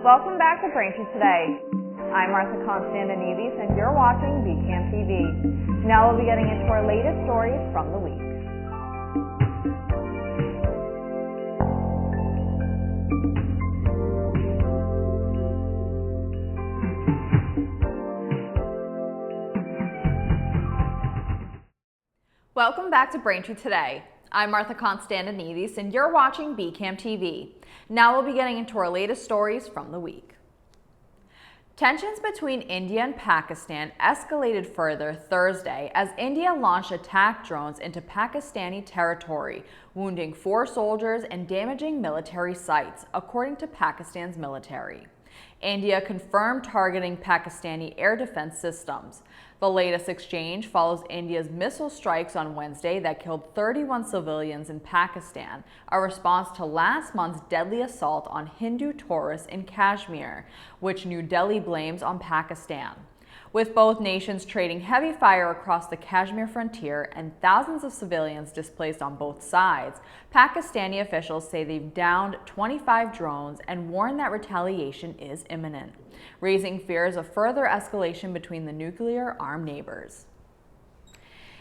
Welcome back to Braintree Today. I'm Martha Konstandinidis and you're watching BCAM TV. Now we'll be getting into our latest stories from the week. Welcome back to Braintree Today. I'm Martha Konstandinidis and you're watching BCAM TV. Now we'll be getting into our latest stories from the week. Tensions between India and Pakistan escalated further Thursday as India launched attack drones into Pakistani territory, wounding 4 soldiers and damaging military sites, according to Pakistan's military. India confirmed targeting Pakistani air defense systems. The latest exchange follows India's missile strikes on Wednesday that killed 31 civilians in Pakistan, a response to last month's deadly assault on Hindu tourists in Kashmir, which New Delhi blames on Pakistan. With both nations trading heavy fire across the Kashmir frontier and thousands of civilians displaced on both sides, Pakistani officials say they've downed 25 drones and warn that retaliation is imminent, raising fears of further escalation between the nuclear-armed neighbors.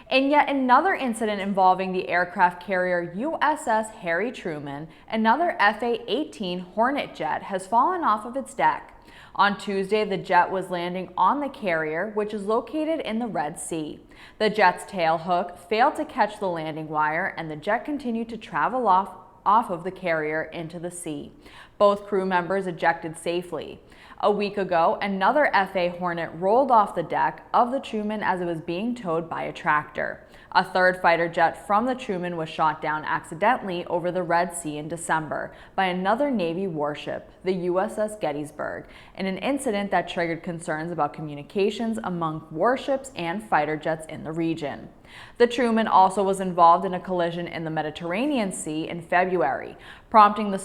In yet another incident involving the aircraft carrier USS Harry Truman, another FA-18 Hornet jet has fallen off of its deck. On Tuesday, the jet was landing on the carrier, which is located in the Red Sea. The jet's tail hook failed to catch the landing wire, and the jet continued to travel off of the carrier into the sea. Both crew members ejected safely. A week ago, another FA Hornet rolled off the deck of the Truman as it was being towed by a tractor. A third fighter jet from the Truman was shot down accidentally over the Red Sea in December by another Navy warship, the USS Gettysburg, in an incident that triggered concerns about communications among warships and fighter jets in the region. The Truman also was involved in a collision in the Mediterranean Sea in February, prompting the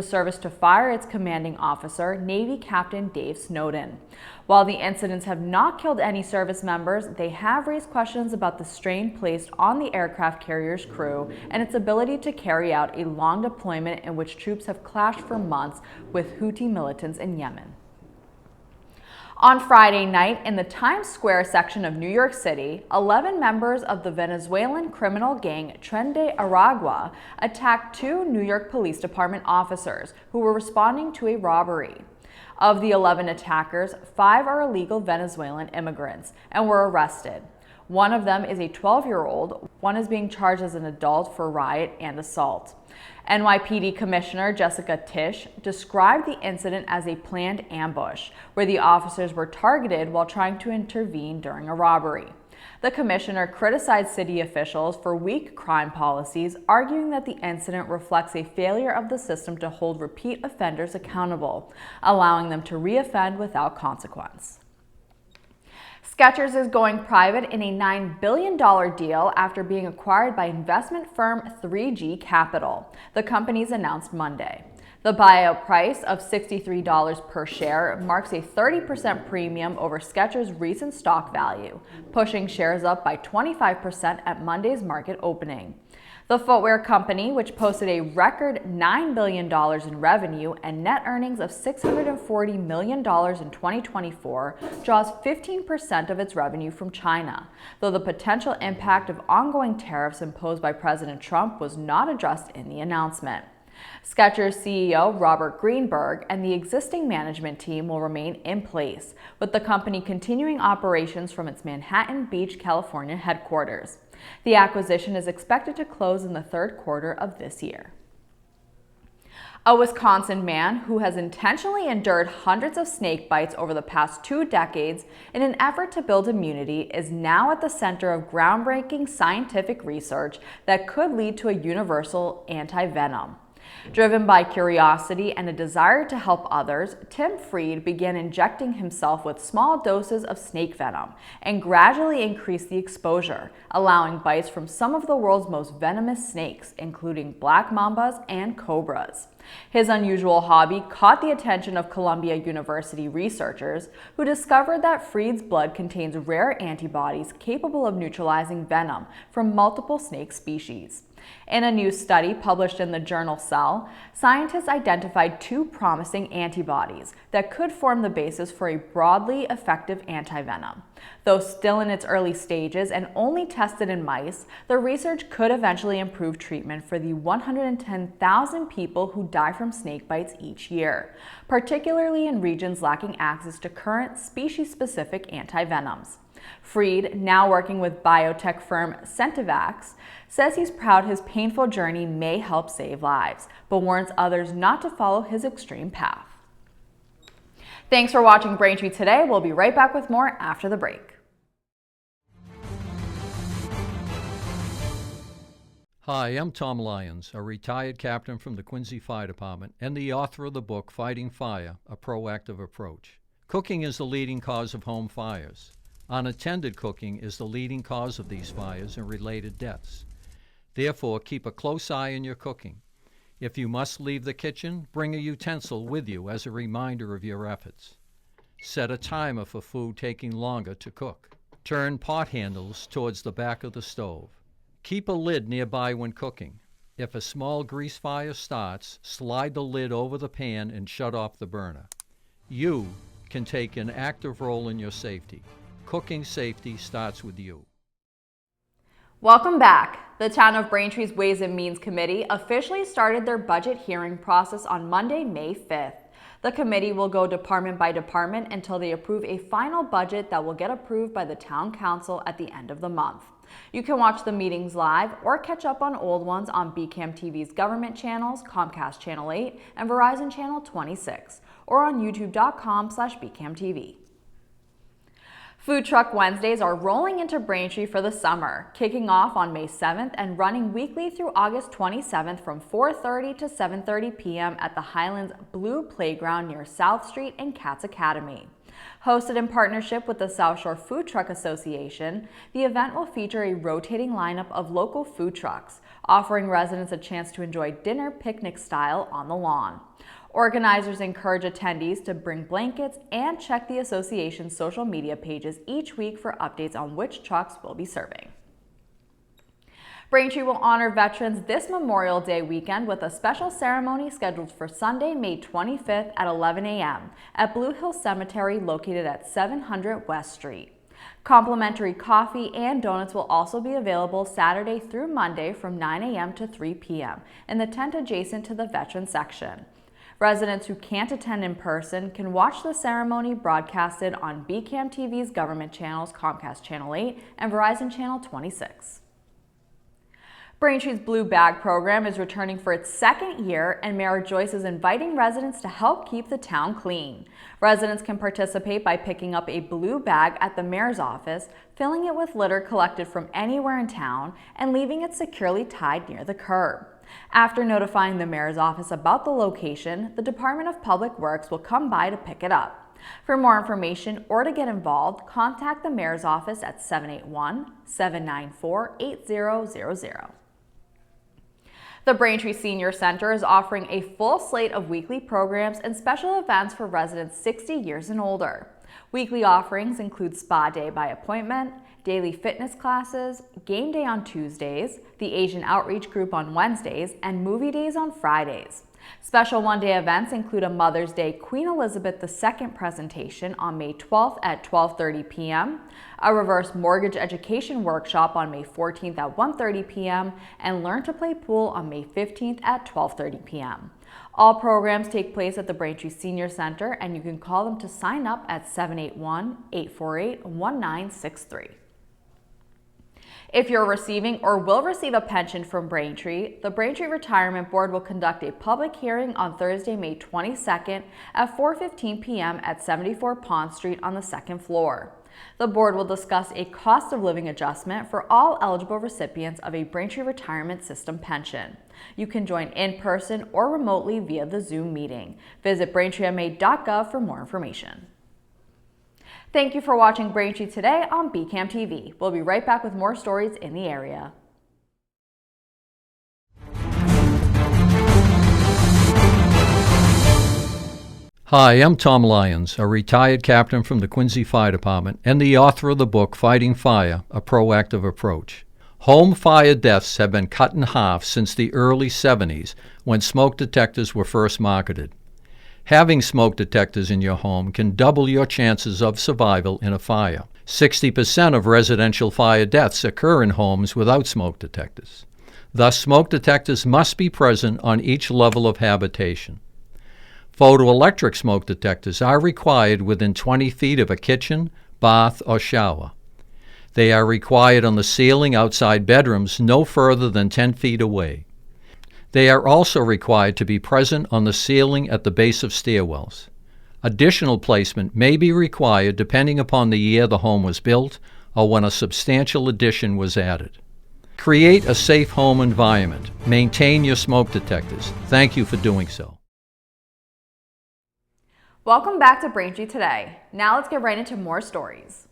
service to fire its commanding officer, Navy Captain Dave Snowden. While the incidents have not killed any service members, they have raised questions about the strain placed on the aircraft carrier's crew and its ability to carry out a long deployment in which troops have clashed for months with Houthi militants in Yemen. On Friday night, in the Times Square section of New York City, 11 members of the Venezuelan criminal gang Tren de Aragua attacked 2 New York Police Department officers who were responding to a robbery. Of the 11 attackers, 5 are illegal Venezuelan immigrants and were arrested. One of them is a 12-year-old. One is being charged as an adult for riot and assault. NYPD Commissioner Jessica Tisch described the incident as a planned ambush, where the officers were targeted while trying to intervene during a robbery. The commissioner criticized city officials for weak crime policies, arguing that the incident reflects a failure of the system to hold repeat offenders accountable, allowing them to reoffend without consequence. Skechers is going private in a $9 billion deal after being acquired by investment firm 3G Capital, the company's announced Monday. The buyout price of $63 per share marks a 30% premium over Skechers' recent stock value, pushing shares up by 25% at Monday's market opening. The footwear company, which posted a record $9 billion in revenue and net earnings of $640 million in 2024, draws 15% of its revenue from China, though the potential impact of ongoing tariffs imposed by President Trump was not addressed in the announcement. Skechers CEO Robert Greenberg and the existing management team will remain in place, with the company continuing operations from its Manhattan Beach, California headquarters. The acquisition is expected to close in the third quarter of this year. A Wisconsin man who has intentionally endured hundreds of snake bites over the past 2 decades in an effort to build immunity is now at the center of groundbreaking scientific research that could lead to a universal anti-venom. Driven by curiosity and a desire to help others, Tim Fried began injecting himself with small doses of snake venom and gradually increased the exposure, allowing bites from some of the world's most venomous snakes, including black mambas and cobras. His unusual hobby caught the attention of Columbia University researchers who discovered that Fried's blood contains rare antibodies capable of neutralizing venom from multiple snake species. In a new study published in the journal Cell, scientists identified 2 promising antibodies that could form the basis for a broadly effective antivenom. Though still in its early stages and only tested in mice, the research could eventually improve treatment for the 110,000 people who die from snake bites each year, particularly in regions lacking access to current species-specific antivenoms. Freed, now working with biotech firm Centivax, says he's proud his painful journey may help save lives, but warns others not to follow his extreme path. Thanks for watching Braintree today. We'll be right back with more after the break. Hi, I'm Tom Lyons, a retired captain from the Quincy Fire Department and the author of the book Fighting Fire, A Proactive Approach. Cooking is the leading cause of home fires. Unattended cooking is the leading cause of these fires and related deaths. Therefore, keep a close eye on your cooking. If you must leave the kitchen, bring a utensil with you as a reminder of your efforts. Set a timer for food taking longer to cook. Turn pot handles towards the back of the stove. Keep a lid nearby when cooking. If a small grease fire starts, slide the lid over the pan and shut off the burner. You can take an active role in your safety. Cooking safety starts with you. Welcome back. The Town of Braintree's Ways and Means Committee officially started their budget hearing process on Monday, May 5th. The committee will go department by department until they approve a final budget that will get approved by the Town Council at the end of the month. You can watch the meetings live or catch up on old ones on BCAM TV's government channels, Comcast Channel 8 and Verizon Channel 26, or on youtube.com/BCAMTV. Food Truck Wednesdays are rolling into Braintree for the summer, kicking off on May 7th and running weekly through August 27th from 4:30 to 7:30 p.m. at the Highlands Blue Playground near South Street and Cats Academy. Hosted in partnership with the South Shore Food Truck Association, the event will feature a rotating lineup of local food trucks, offering residents a chance to enjoy dinner picnic style on the lawn. Organizers encourage attendees to bring blankets and check the association's social media pages each week for updates on which trucks will be serving. Braintree will honor veterans this Memorial Day weekend with a special ceremony scheduled for Sunday, May 25th at 11 a.m. at Blue Hill Cemetery located at 700 West Street. Complimentary coffee and donuts will also be available Saturday through Monday from 9 a.m. to 3 p.m. in the tent adjacent to the veteran section. Residents who can't attend in person can watch the ceremony broadcasted on BCAM TV's government channels, Comcast Channel 8 and Verizon Channel 26. Braintree's Blue Bag program is returning for its 2nd year, and Mayor Joyce is inviting residents to help keep the town clean. Residents can participate by picking up a blue bag at the mayor's office, filling it with litter collected from anywhere in town, and leaving it securely tied near the curb. After notifying the mayor's office about the location, the Department of Public Works will come by to pick it up. For more information or to get involved, contact the mayor's office at 781-794-8000. The Braintree Senior Center is offering a full slate of weekly programs and special events for residents 60 years and older. Weekly offerings include spa day by appointment, daily fitness classes, game day on Tuesdays, the Asian Outreach Group on Wednesdays, and movie days on Fridays. Special one-day events include a Mother's Day Queen Elizabeth II presentation on May 12th at 12:30 p.m., a reverse mortgage education workshop on May 14th at 1:30 p.m., and Learn to Play Pool on May 15th at 12:30 p.m. All programs take place at the Braintree Senior Center, and you can call them to sign up at 781-848-1963. If you're receiving or will receive a pension from Braintree, the Braintree Retirement Board will conduct a public hearing on Thursday, May 22nd at 4:15 p.m. at 74 Pond Street on the 2nd floor. The board will discuss a cost of living adjustment for all eligible recipients of a Braintree Retirement System pension. You can join in person or remotely via the Zoom meeting. Visit braintreema.gov for more information. Thank you for watching Braintree today on BCAM TV. We'll be right back with more stories in the area. Hi, I'm Tom Lyons, a retired captain from the Quincy Fire Department and the author of the book Fighting Fire, A Proactive Approach. Home fire deaths have been cut in half since the early 70s when smoke detectors were first marketed. Having smoke detectors in your home can double your chances of survival in a fire. 60% of residential fire deaths occur in homes without smoke detectors. Thus, smoke detectors must be present on each level of habitation. Photoelectric smoke detectors are required within 20 feet of a kitchen, bath, or shower. They are required on the ceiling outside bedrooms no further than 10 feet away. They are also required to be present on the ceiling at the base of stairwells. Additional placement may be required depending upon the year the home was built or when a substantial addition was added. Create a safe home environment. Maintain your smoke detectors. Thank you for doing so. Welcome back to Braintree Today. Now let's get right into more stories.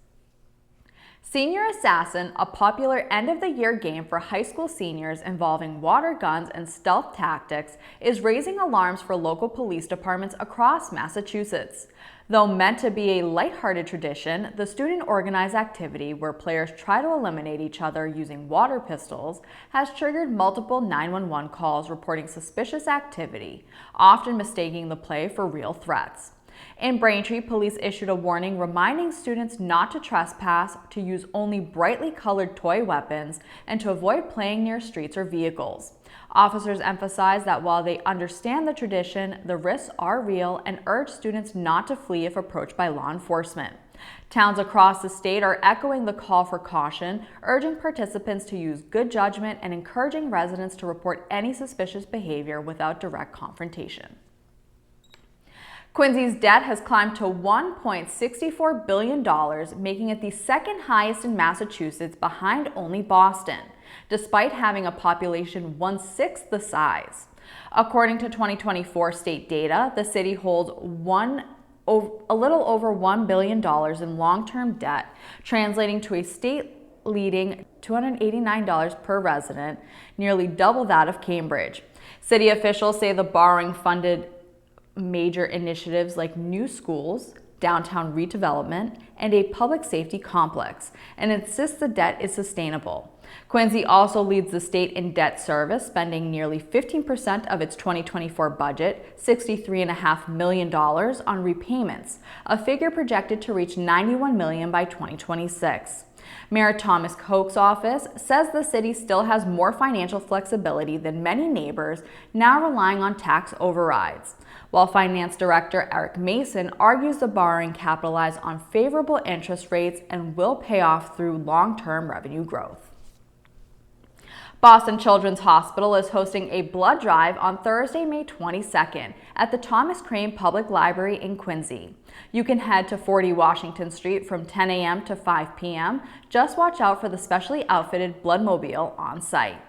Senior Assassin, a popular end-of-the-year game for high school seniors involving water guns and stealth tactics, is raising alarms for local police departments across Massachusetts. Though meant to be a lighthearted tradition, the student-organized activity where players try to eliminate each other using water pistols has triggered multiple 911 calls reporting suspicious activity, often mistaking the play for real threats. In Braintree, police issued a warning reminding students not to trespass, to use only brightly colored toy weapons, and to avoid playing near streets or vehicles. Officers emphasized that while they understand the tradition, the risks are real and urge students not to flee if approached by law enforcement. Towns across the state are echoing the call for caution, urging participants to use good judgment and encouraging residents to report any suspicious behavior without direct confrontation. Quincy's debt has climbed to $1.64 billion, making it the second highest in Massachusetts behind only Boston, despite having a population 1/6 the size. According to 2024 state data, the city holds a little over $1 billion in long-term debt, translating to a state-leading $289 per resident, nearly double that of Cambridge. City officials say the borrowing funded major initiatives like new schools, downtown redevelopment, and a public safety complex, and insists the debt is sustainable. Quincy also leads the state in debt service, spending nearly 15% of its 2024 budget, $63.5 million, on repayments, a figure projected to reach $91 million by 2026. Mayor Thomas Koch's office says the city still has more financial flexibility than many neighbors, now relying on tax overrides, while Finance Director Eric Mason argues the borrowing capitalized on favorable interest rates and will pay off through long-term revenue growth. Boston Children's Hospital is hosting a blood drive on Thursday, May 22nd at the Thomas Crane Public Library in Quincy. You can head to 40 Washington Street from 10 a.m. to 5 p.m. Just watch out for the specially outfitted bloodmobile on site.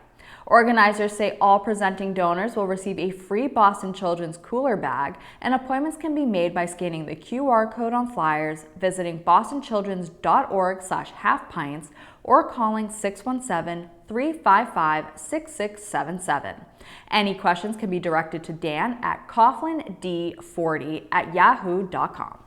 Organizers say all presenting donors will receive a free Boston Children's cooler bag, and appointments can be made by scanning the QR code on flyers, visiting bostonchildrens.org/halfpints, or calling 617-355-6677. Any questions can be directed to Dan at coughlinD40@yahoo.com.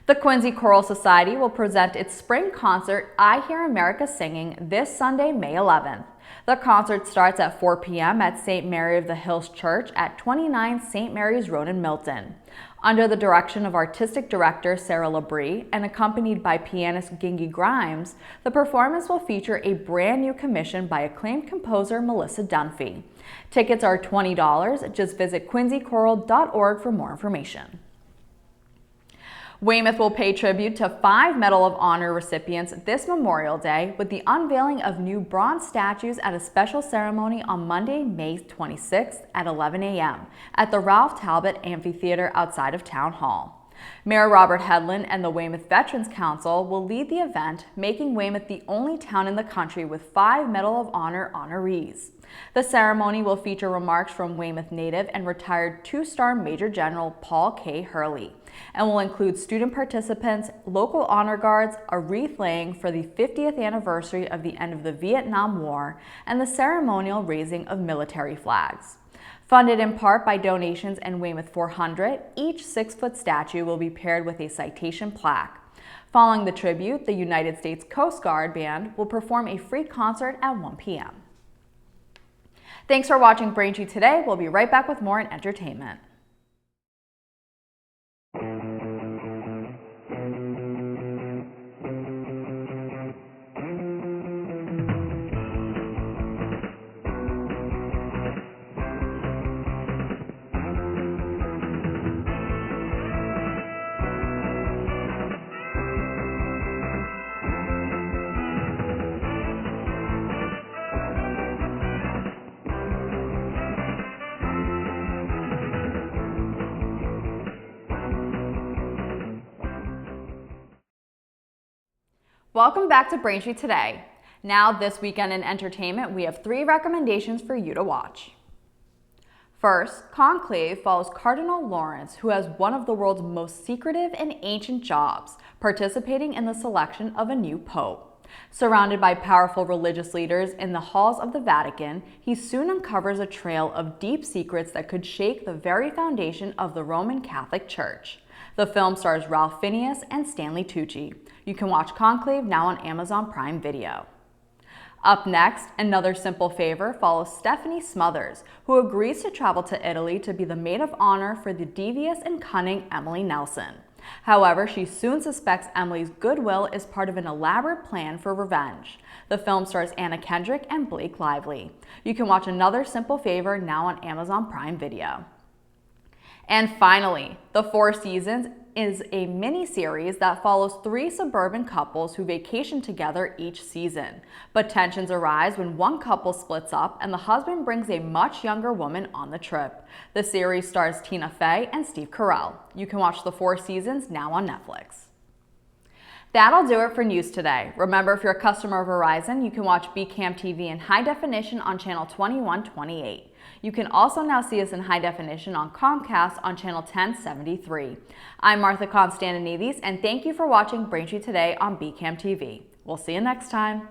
The Quincy Choral Society will present its spring concert, I Hear America Singing, this Sunday, May 11th. The concert starts at 4 p.m. at St. Mary of the Hills Church at 29 St. Mary's Road in Milton. Under the direction of Artistic Director Sarah Labrie and accompanied by pianist Gingy Grimes, the performance will feature a brand new commission by acclaimed composer Melissa Dunphy. Tickets are $20. Just visit quincychoral.org for more information. Weymouth will pay tribute to 5 Medal of Honor recipients this Memorial Day with the unveiling of new bronze statues at a special ceremony on Monday, May 26th at 11 a.m. at the Ralph Talbot Amphitheater outside of Town Hall. Mayor Robert Hedlund and the Weymouth Veterans Council will lead the event, making Weymouth the only town in the country with 5 Medal of Honor honorees. The ceremony will feature remarks from Weymouth native and retired 2-star Major General Paul K. Hurley, and will include student participants, local honor guards, a wreath laying for the 50th anniversary of the end of the Vietnam War, and the ceremonial raising of military flags. Funded in part by donations and Weymouth 400, each 6-foot statue will be paired with a citation plaque. Following the tribute, the United States Coast Guard Band will perform a free concert at 1 p.m. Thanks for watching Braintree today. We'll be right back with more in entertainment. Welcome back to Braintree today. Now, this weekend in entertainment, we have 3 recommendations for you to watch. First, Conclave follows Cardinal Lawrence, who has one of the world's most secretive and ancient jobs, participating in the selection of a new pope. Surrounded by powerful religious leaders in the halls of the Vatican, he soon uncovers a trail of deep secrets that could shake the very foundation of the Roman Catholic Church. The film stars Ralph Fiennes and Stanley Tucci. You can watch Conclave now on Amazon Prime Video. Up next, Another Simple Favor follows Stephanie Smothers, who agrees to travel to Italy to be the maid of honor for the devious and cunning Emily Nelson. However, she soon suspects Emily's goodwill is part of an elaborate plan for revenge. The film stars Anna Kendrick and Blake Lively. You can watch Another Simple Favor now on Amazon Prime Video. And finally, The Four Seasons is a mini-series that follows 3 suburban couples who vacation together each season. But tensions arise when one couple splits up and the husband brings a much younger woman on the trip. The series stars Tina Fey and Steve Carell. You can watch The Four Seasons now on Netflix. That'll do it for news today. Remember, if you're a customer of Verizon, you can watch BCam TV in high definition on channel 2128. You can also now see us in high definition on Comcast on channel 1073. I'm Martha Konstandinidis, and thank you for watching Braintree today on BCam TV. We'll see you next time.